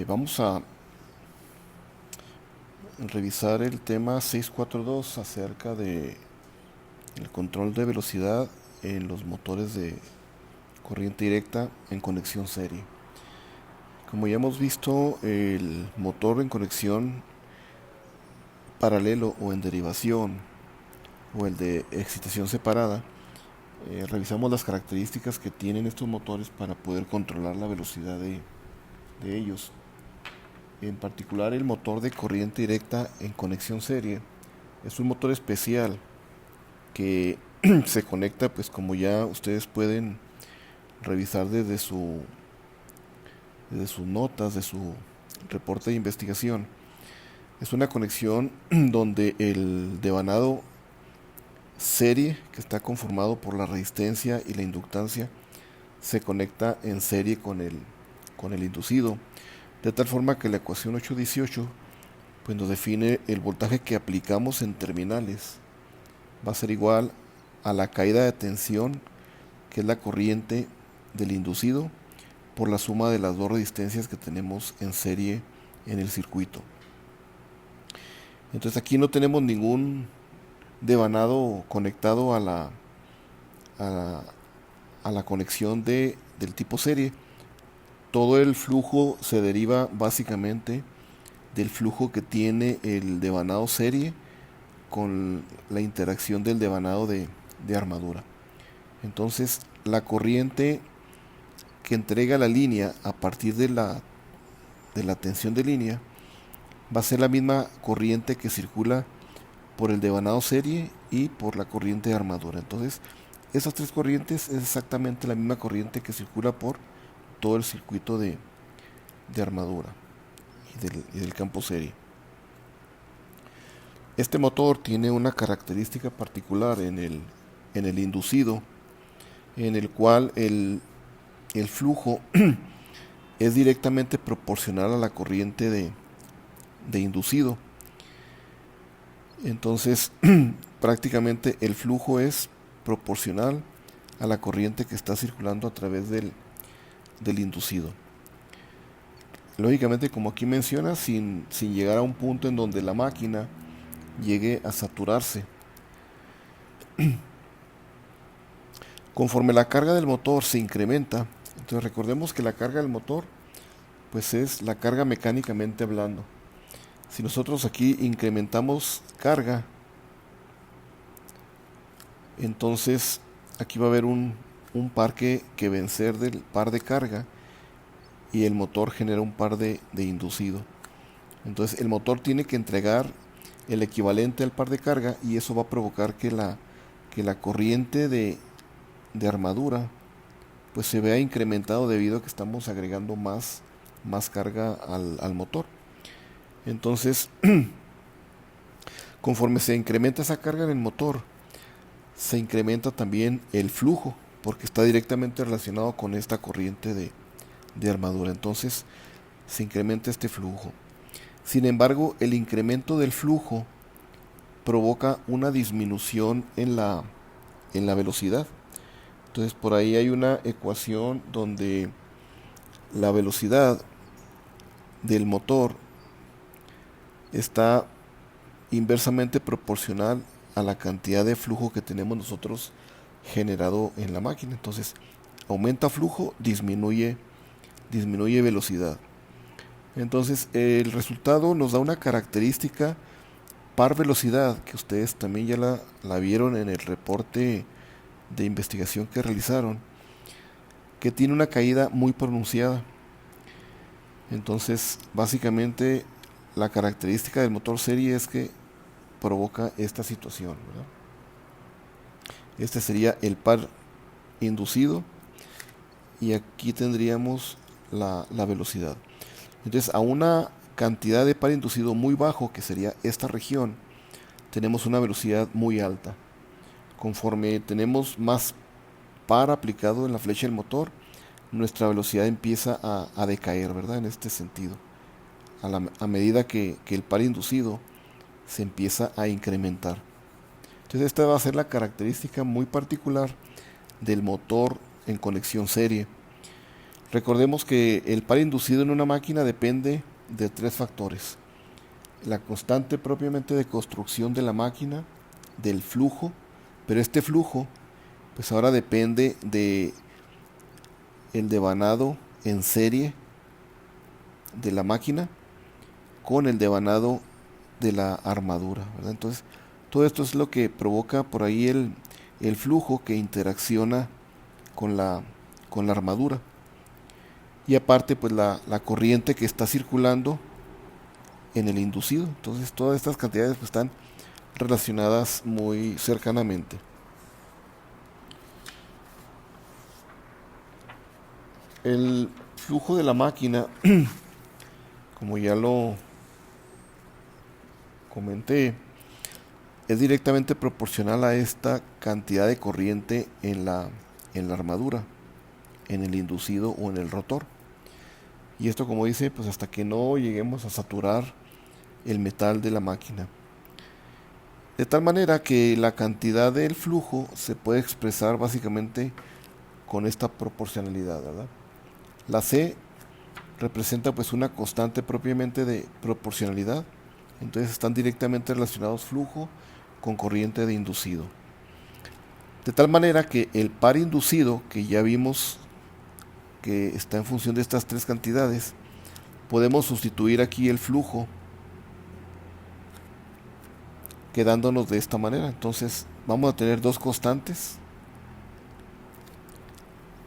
Vamos a revisar el tema 642 acerca de el control de velocidad en los motores de corriente directa en conexión serie. Como ya hemos visto, el motor en conexión paralelo o en derivación o el de excitación separada, revisamos las características que tienen estos motores para poder controlar la velocidad de ellos. En particular, el motor de corriente directa en conexión serie es un motor especial que se conecta, pues como ya ustedes pueden revisar desde sus notas, de su reporte de investigación. Es una conexión donde el devanado serie, que está conformado por la resistencia y la inductancia, se conecta en serie con el inducido, de tal forma que la ecuación 818 pues nos define el voltaje que aplicamos en terminales. Va a ser igual a la caída de tensión, que es la corriente del inducido, por la suma de las dos resistencias que tenemos en serie en el circuito. Entonces aquí no tenemos ningún devanado conectado a a la conexión del tipo serie. Todo el flujo se deriva básicamente del flujo que tiene el devanado serie con la interacción del devanado de armadura. Entonces, la corriente que entrega la línea a partir de la tensión de línea va a ser la misma corriente que circula por el devanado serie y por la corriente de armadura. Entonces, esas tres corrientes es exactamente la misma corriente que circula por todo el circuito de armadura y del campo serie. Este motor tiene una característica particular en el inducido, en el cual el flujo es directamente proporcional a la corriente de inducido. Entonces, prácticamente el flujo es proporcional a la corriente que está circulando a través del inducido. Lógicamente, como aquí menciona, sin llegar a un punto en donde la máquina llegue a saturarse. Conforme la carga del motor se incrementa, entonces recordemos que la carga del motor pues es la carga mecánicamente hablando. Si nosotros aquí incrementamos carga, entonces aquí va a haber un par que vencer del par de carga y el motor genera un par de inducido. Entonces el motor tiene que entregar el equivalente al par de carga y eso va a provocar que la corriente de armadura pues se vea incrementado debido a que estamos agregando más carga al motor. Entonces, conforme se incrementa esa carga en el motor, se incrementa también el flujo, porque está directamente relacionado con esta corriente de armadura. Entonces, se incrementa este flujo. Sin embargo, el incremento del flujo provoca una disminución en la velocidad. Entonces, por ahí hay una ecuación donde la velocidad del motor está inversamente proporcional a la cantidad de flujo que tenemos nosotros generado en la máquina. Entonces, aumenta flujo, disminuye velocidad. Entonces, el resultado nos da una característica par velocidad, que ustedes también ya la vieron en el reporte de investigación que realizaron, que tiene una caída muy pronunciada. Entonces, básicamente, la característica del motor serie es que provoca esta situación, ¿verdad? Este sería el par inducido y aquí tendríamos la velocidad. Entonces, a una cantidad de par inducido muy bajo, que sería esta región, tenemos una velocidad muy alta. Conforme tenemos más par aplicado en la flecha del motor, nuestra velocidad empieza a decaer, ¿verdad? En este sentido, a medida que el par inducido se empieza a incrementar. Entonces esta va a ser la característica muy particular del motor en conexión serie. Recordemos que el par inducido en una máquina depende de tres factores: la constante propiamente de construcción de la máquina, del flujo, pero este flujo pues ahora depende de el devanado en serie de la máquina con el devanado de la armadura, ¿verdad? Entonces, todo esto es lo que provoca por ahí el flujo que interacciona con la armadura. Y aparte, pues la corriente que está circulando en el inducido. Entonces, todas estas cantidades pues, están relacionadas muy cercanamente. El flujo de la máquina, como ya lo comenté, es directamente proporcional a esta cantidad de corriente en la armadura, en el inducido o en el rotor. Y esto, como dice, pues hasta que no lleguemos a saturar el metal de la máquina. De tal manera que la cantidad del flujo se puede expresar básicamente con esta proporcionalidad, ¿verdad? La C representa pues una constante propiamente de proporcionalidad. Entonces están directamente relacionados flujo con corriente de inducido. De tal manera que el par inducido, que ya vimos que está en función de estas tres cantidades, podemos sustituir aquí el flujo quedándonos de esta manera. Entonces vamos a tener dos constantes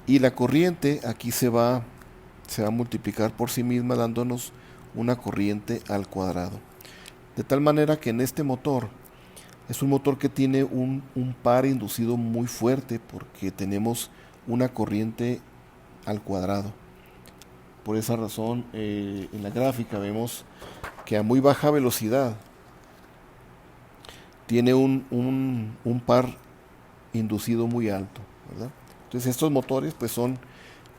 y la corriente aquí se va a multiplicar por sí misma dándonos una corriente al cuadrado. De tal manera que en este motor es un motor que tiene un par inducido muy fuerte porque tenemos una corriente al cuadrado. Por esa razón en la gráfica vemos que a muy baja velocidad tiene un par inducido muy alto, ¿verdad? Entonces estos motores pues son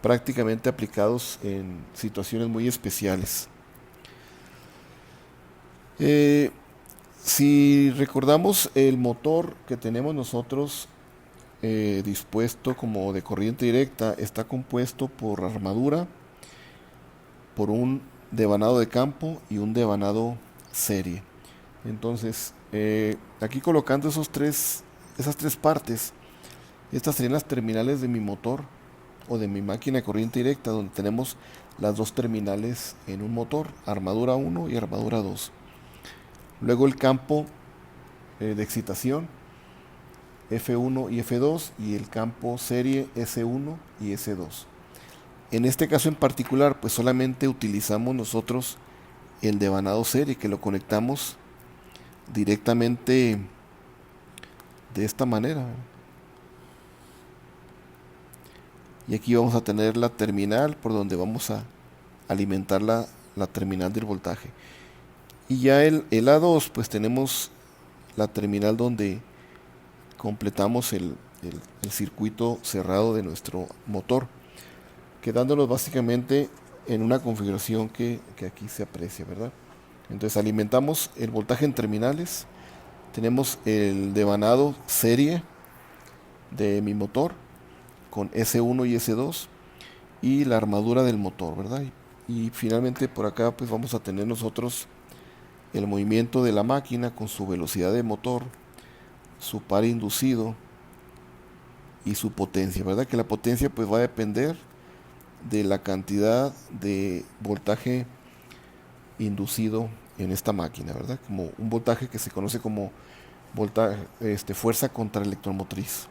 prácticamente aplicados en situaciones muy especiales. Si recordamos el motor que tenemos nosotros dispuesto como de corriente directa, está compuesto por armadura, por un devanado de campo y un devanado serie. Entonces, aquí colocando esas tres partes, estas serían las terminales de mi motor o de mi máquina de corriente directa, donde tenemos las dos terminales en un motor, armadura 1 y armadura 2. Luego el campo de excitación, F1 y F2, y el campo serie S1 y S2. En este caso en particular, pues solamente utilizamos nosotros el devanado serie, que lo conectamos directamente de esta manera. Y aquí vamos a tener la terminal por donde vamos a alimentar la terminal del voltaje. Y ya el A2, pues tenemos la terminal donde completamos el circuito cerrado de nuestro motor, quedándonos básicamente en una configuración que aquí se aprecia, ¿verdad? Entonces alimentamos el voltaje en terminales, tenemos el devanado serie de mi motor con S1 y S2 y la armadura del motor, ¿verdad? Y finalmente por acá pues vamos a tener nosotros el movimiento de la máquina con su velocidad de motor, su par inducido y su potencia, ¿verdad? Que la potencia pues va a depender de la cantidad de voltaje inducido en esta máquina, ¿verdad? Como un voltaje que se conoce como fuerza contraelectromotriz.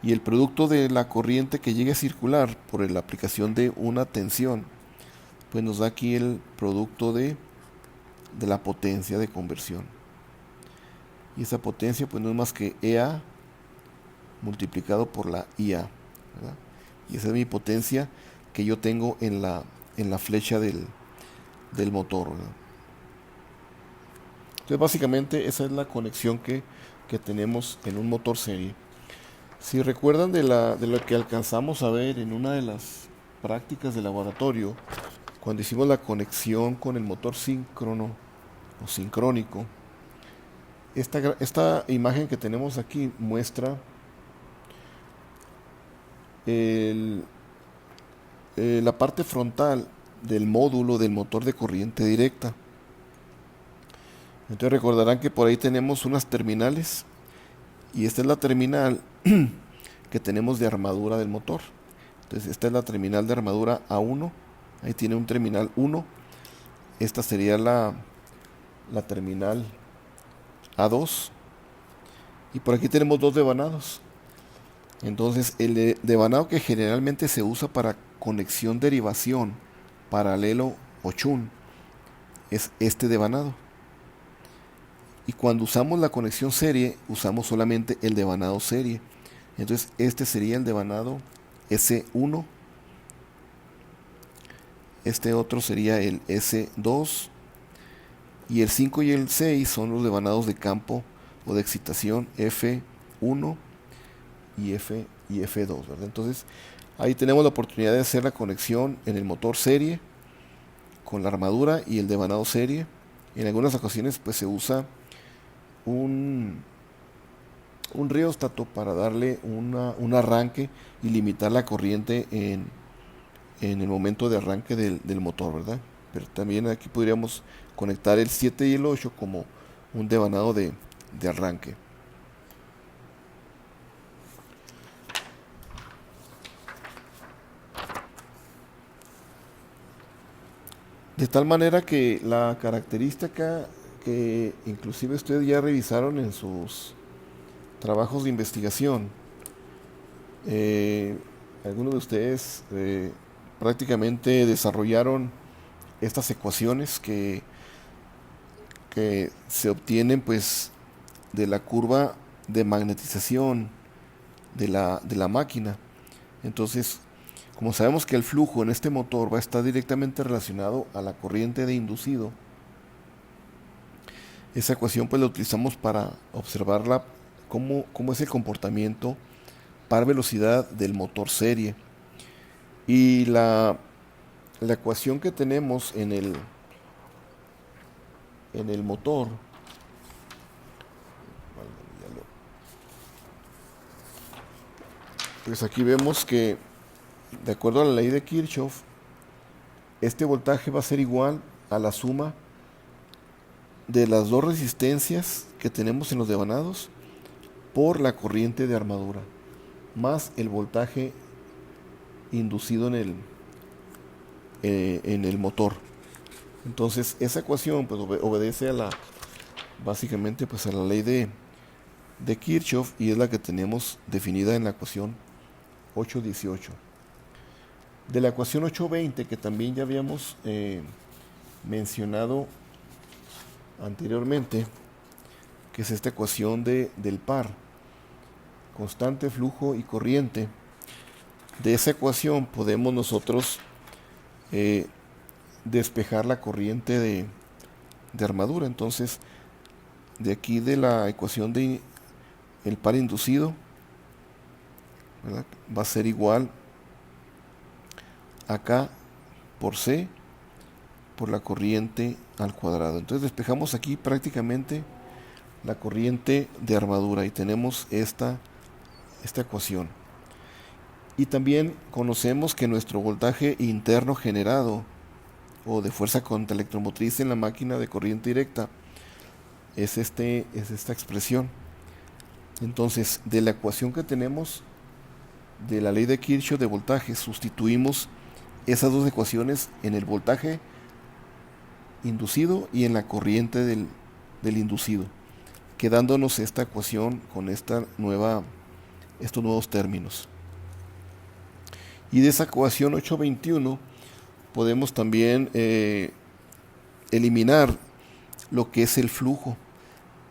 Y el producto de la corriente que llegue a circular por la aplicación de una tensión, pues nos da aquí el producto de la potencia de conversión. Y esa potencia pues no es más que EA multiplicado por la IA, ¿verdad? Y esa es mi potencia que yo tengo en la flecha del motor, ¿verdad? Entonces básicamente esa es la conexión que tenemos en un motor serie. Si recuerdan de lo que alcanzamos a ver en una de las prácticas de laboratorio, cuando hicimos la conexión con el motor síncrono o sincrónico, esta imagen que tenemos aquí muestra la parte frontal del módulo del motor de corriente directa. Entonces recordarán que por ahí tenemos unas terminales y esta es la terminal que tenemos de armadura del motor. Entonces esta es la terminal de armadura A1, ahí tiene un terminal 1, esta sería la terminal A2 y por aquí tenemos dos devanados. Entonces el devanado que generalmente se usa para conexión derivación paralelo o chun es este devanado. Y cuando usamos la conexión serie, usamos solamente el devanado serie. Entonces este sería el devanado S1. Este otro sería el S2. Y el 5 y el 6 son los devanados de campo o de excitación F1 y F2, ¿verdad? Entonces ahí tenemos la oportunidad de hacer la conexión en el motor serie con la armadura y el devanado serie. En algunas ocasiones pues se usa un rióstato para darle un arranque y limitar la corriente en el momento de arranque del motor, ¿verdad? Pero también aquí podríamos conectar el 7 y el 8 como un devanado de arranque. De tal manera que la característica que inclusive ustedes ya revisaron en sus trabajos de investigación, eh, algunos de ustedes prácticamente desarrollaron estas ecuaciones que se obtienen pues de la curva de magnetización de la máquina. Entonces, como sabemos que el flujo en este motor va a estar directamente relacionado a la corriente de inducido, esa ecuación pues la utilizamos para observar cómo es el comportamiento par velocidad del motor serie. Y la ecuación que tenemos en el motor, pues aquí vemos que de acuerdo a la ley de Kirchhoff, este voltaje va a ser igual a la suma de las dos resistencias que tenemos en los devanados por la corriente de armadura, más el voltaje inducido en el motor. Entonces esa ecuación pues obedece básicamente pues a la ley de Kirchhoff y es la que tenemos definida en la ecuación 818. De la ecuación 820 que también ya habíamos mencionado anteriormente, que es esta ecuación del par, constante, flujo y corriente. De esa ecuación podemos nosotros despejar la corriente de armadura. Entonces, de aquí de la ecuación de el par inducido, ¿verdad?, va a ser igual a K por C por la corriente al cuadrado. Entonces despejamos aquí prácticamente la corriente de armadura y tenemos esta ecuación. Y también conocemos que nuestro voltaje interno generado o de fuerza contra electromotriz en la máquina de corriente directa es esta expresión. Entonces, de la ecuación que tenemos de la ley de Kirchhoff de voltaje, sustituimos esas dos ecuaciones en el voltaje inducido y en la corriente del inducido, quedándonos esta ecuación con estos nuevos términos. Y de esa ecuación 821 podemos también eliminar lo que es el flujo.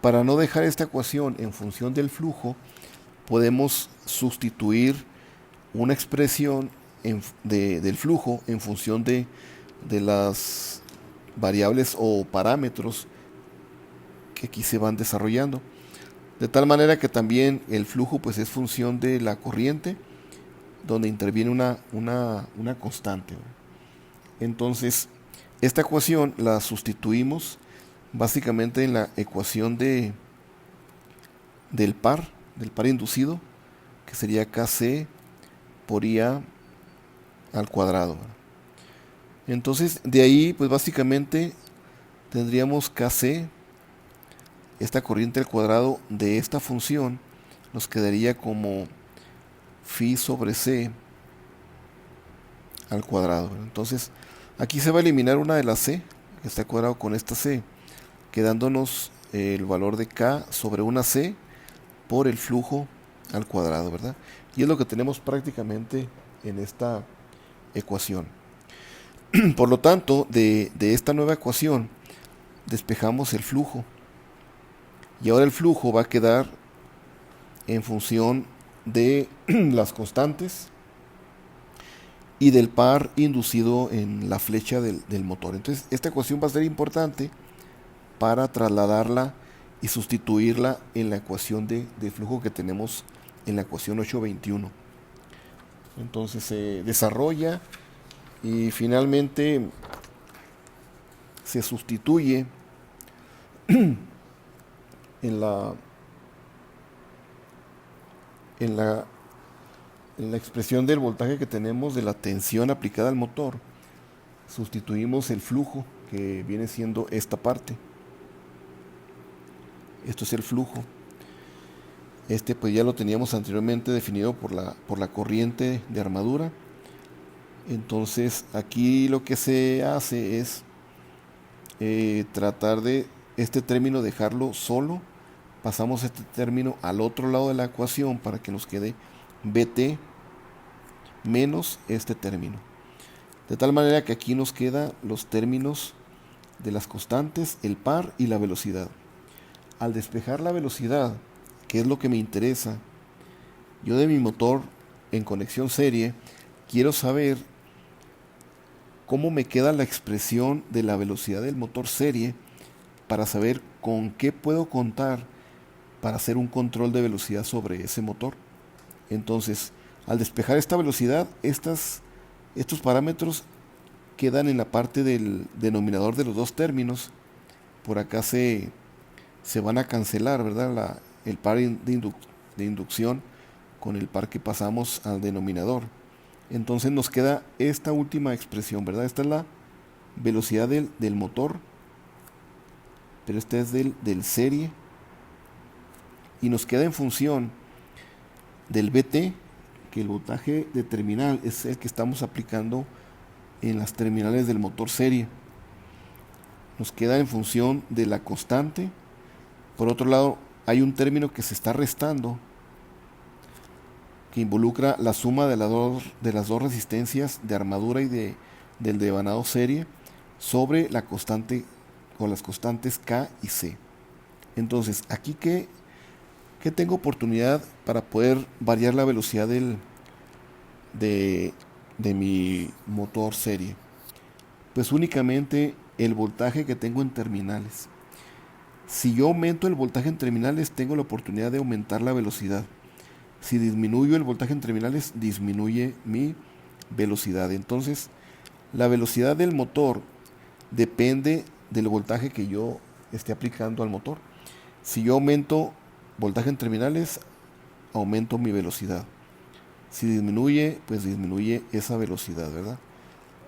Para no dejar esta ecuación en función del flujo, podemos sustituir una expresión del flujo en función de las variables o parámetros que aquí se van desarrollando. De tal manera que también el flujo pues es función de la corriente, donde interviene una constante. Entonces, esta ecuación la sustituimos básicamente en la ecuación del par inducido, que sería Kc por IA al cuadrado. Entonces de ahí pues básicamente tendríamos KC, esta corriente al cuadrado de esta función nos quedaría como phi sobre c al cuadrado. Entonces aquí se va a eliminar una de las c que está al cuadrado con esta c, quedándonos el valor de k sobre una c por el flujo al cuadrado, ¿verdad? Y es lo que tenemos prácticamente en esta ecuación. Por lo tanto, de esta nueva ecuación despejamos el flujo. Y ahora el flujo va a quedar en función de las constantes y del par inducido en la flecha del motor. Entonces, esta ecuación va a ser importante para trasladarla y sustituirla en la ecuación de flujo que tenemos en la ecuación 821. Entonces se desarrolla y finalmente se sustituye en la expresión del voltaje que tenemos de la tensión aplicada al motor. Sustituimos el flujo, que viene siendo esta parte. Esto es el flujo. Este pues ya lo teníamos anteriormente definido por la corriente de armadura. Entonces aquí lo que se hace es tratar de este término dejarlo solo. Pasamos este término al otro lado de la ecuación para que nos quede Bt menos este término. De tal manera que aquí nos quedan los términos de las constantes, el par y la velocidad. Al despejar la velocidad, que es lo que me interesa, yo de mi motor en conexión serie quiero saber cómo me queda la expresión de la velocidad del motor serie para saber con qué puedo contar para hacer un control de velocidad sobre ese motor. Entonces, al despejar esta velocidad, estos parámetros quedan en la parte del denominador de los dos términos. Por acá se van a cancelar, ¿verdad? El par de inducción con el par que pasamos al denominador. Entonces nos queda esta última expresión, ¿verdad? Esta es la velocidad del motor, pero esta es del serie. Y nos queda en función del Bt, que el voltaje de terminal es el que estamos aplicando en las terminales del motor serie. Nos queda en función de la constante. Por otro lado, hay un término que se está restando, que involucra la suma de las dos resistencias de armadura y del devanado serie sobre la constante, con las constantes K y C. Entonces, aquí que tengo oportunidad para poder variar la velocidad de mi motor serie. Pues únicamente el voltaje que tengo en terminales. Si yo aumento el voltaje en terminales, tengo la oportunidad de aumentar la velocidad. Si disminuyo el voltaje en terminales, disminuye mi velocidad. Entonces, la velocidad del motor depende del voltaje que yo esté aplicando al motor. Si yo aumento voltaje en terminales, aumento mi velocidad. Si disminuye, pues disminuye esa velocidad, ¿verdad?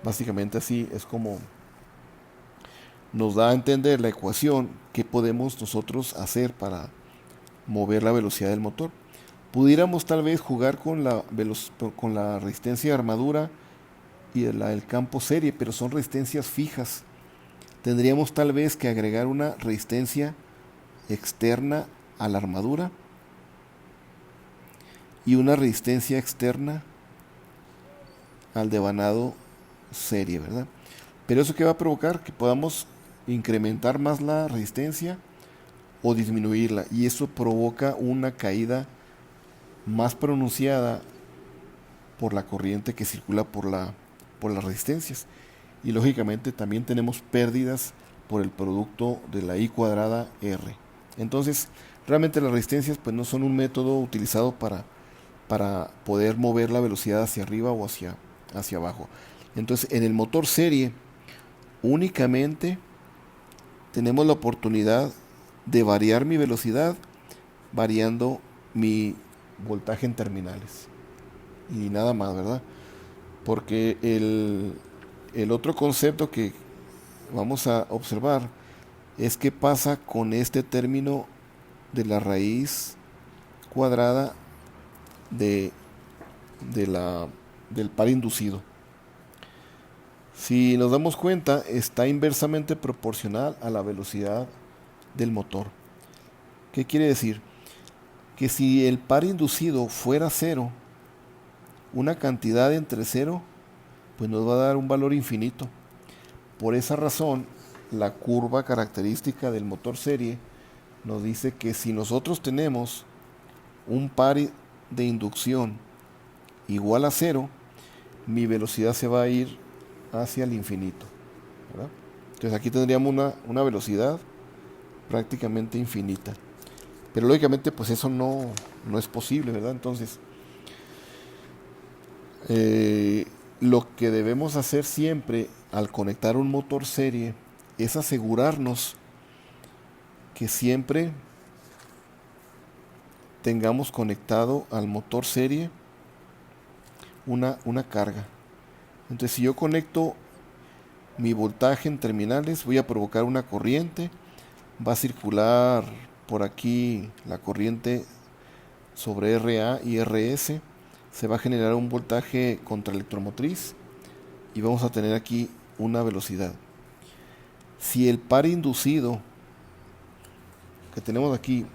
Básicamente así es como nos da a entender la ecuación que podemos nosotros hacer para mover la velocidad del motor. Pudiéramos tal vez jugar con la resistencia de armadura y el campo serie, pero son resistencias fijas. Tendríamos tal vez que agregar una resistencia externa a la armadura y una resistencia externa al devanado serie, ¿verdad? Pero eso que va a provocar que podamos incrementar más la resistencia o disminuirla, y eso provoca una caída más pronunciada por la corriente que circula por las resistencias, y lógicamente también tenemos pérdidas por el producto de la I cuadrada R. Entonces realmente las resistencias pues no son un método utilizado para poder mover la velocidad hacia arriba o hacia abajo. Entonces en el motor serie únicamente tenemos la oportunidad de variar mi velocidad variando mi voltaje en terminales y nada más, ¿verdad? Porque el otro concepto que vamos a observar es qué pasa con este término de la raíz cuadrada de, del par inducido. Si nos damos cuenta, está inversamente proporcional a la velocidad del motor. ¿Qué quiere decir? Que si el par inducido fuera cero, una cantidad entre cero, pues nos va a dar un valor infinito. Por esa razón, la curva característica del motor serie nos dice que si nosotros tenemos un par de inducción igual a cero, mi velocidad se va a ir hacia el infinito, ¿verdad? Entonces aquí tendríamos una velocidad prácticamente infinita. Pero lógicamente pues eso no es posible, ¿verdad? Entonces lo que debemos hacer siempre al conectar un motor serie es asegurarnos que siempre tengamos conectado al motor serie una carga. Entonces si yo conecto mi voltaje en terminales, voy a provocar una corriente, va a circular por aquí la corriente sobre RA y RS, se va a generar un voltaje contraelectromotriz y vamos a tener aquí una velocidad. Si el par inducido que tenemos aquí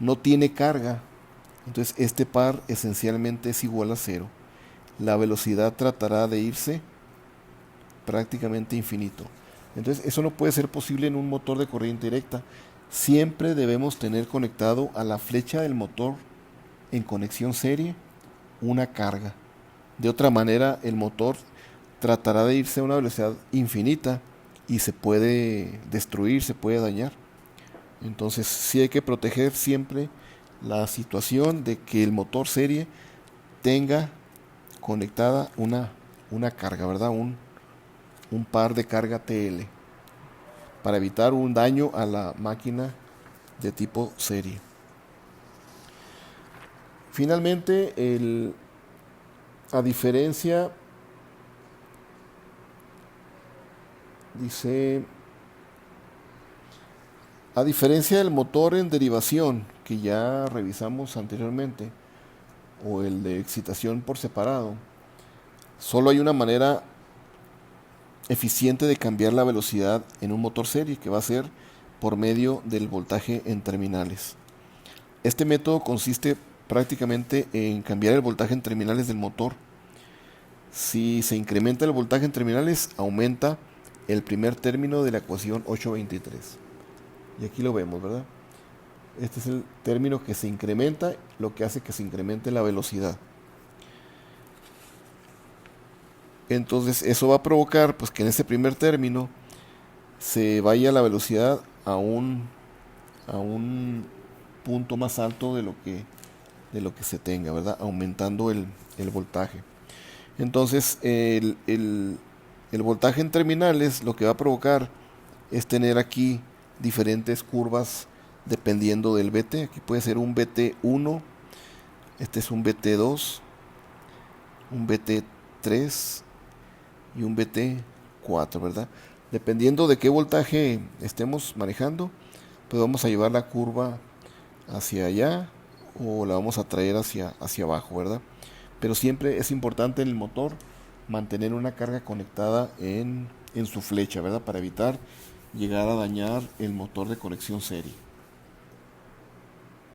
no tiene carga, entonces este par esencialmente es igual a cero. La velocidad tratará de irse prácticamente infinito. Entonces eso no puede ser posible en un motor de corriente directa. Siempre debemos tener conectado a la flecha del motor en conexión serie una carga. De otra manera el motor tratará de irse a una velocidad infinita y se puede destruir, se puede dañar. Entonces sí hay que proteger siempre la situación de que el motor serie tenga conectada una carga, ¿verdad? Un par de carga TL para evitar un daño a la máquina de tipo serie. Finalmente, a diferencia, dice, a diferencia del motor en derivación que ya revisamos anteriormente, o el de excitación por separado, solo hay una manera eficiente de cambiar la velocidad en un motor serie, que va a ser por medio del voltaje en terminales. Este método consiste prácticamente en cambiar el voltaje en terminales del motor. Si se incrementa el voltaje en terminales, aumenta el primer término de la ecuación 823. Y aquí lo vemos, ¿verdad? Este es el término que se incrementa, lo que hace que se incremente la velocidad. Entonces eso va a provocar pues que en ese primer término se vaya la velocidad a un punto más alto de lo que se tenga, ¿verdad? Aumentando el voltaje. Entonces el voltaje en terminales lo que va a provocar es tener aquí diferentes curvas dependiendo del VT. Aquí puede ser un VT1, este es un VT2, un VT3 y un VT4, ¿verdad? Dependiendo de qué voltaje estemos manejando, pues vamos a llevar la curva hacia allá o la vamos a traer hacia abajo, ¿verdad? Pero siempre es importante en el motor mantener una carga conectada en su flecha, ¿verdad? Para evitar llegar a dañar el motor de conexión serie.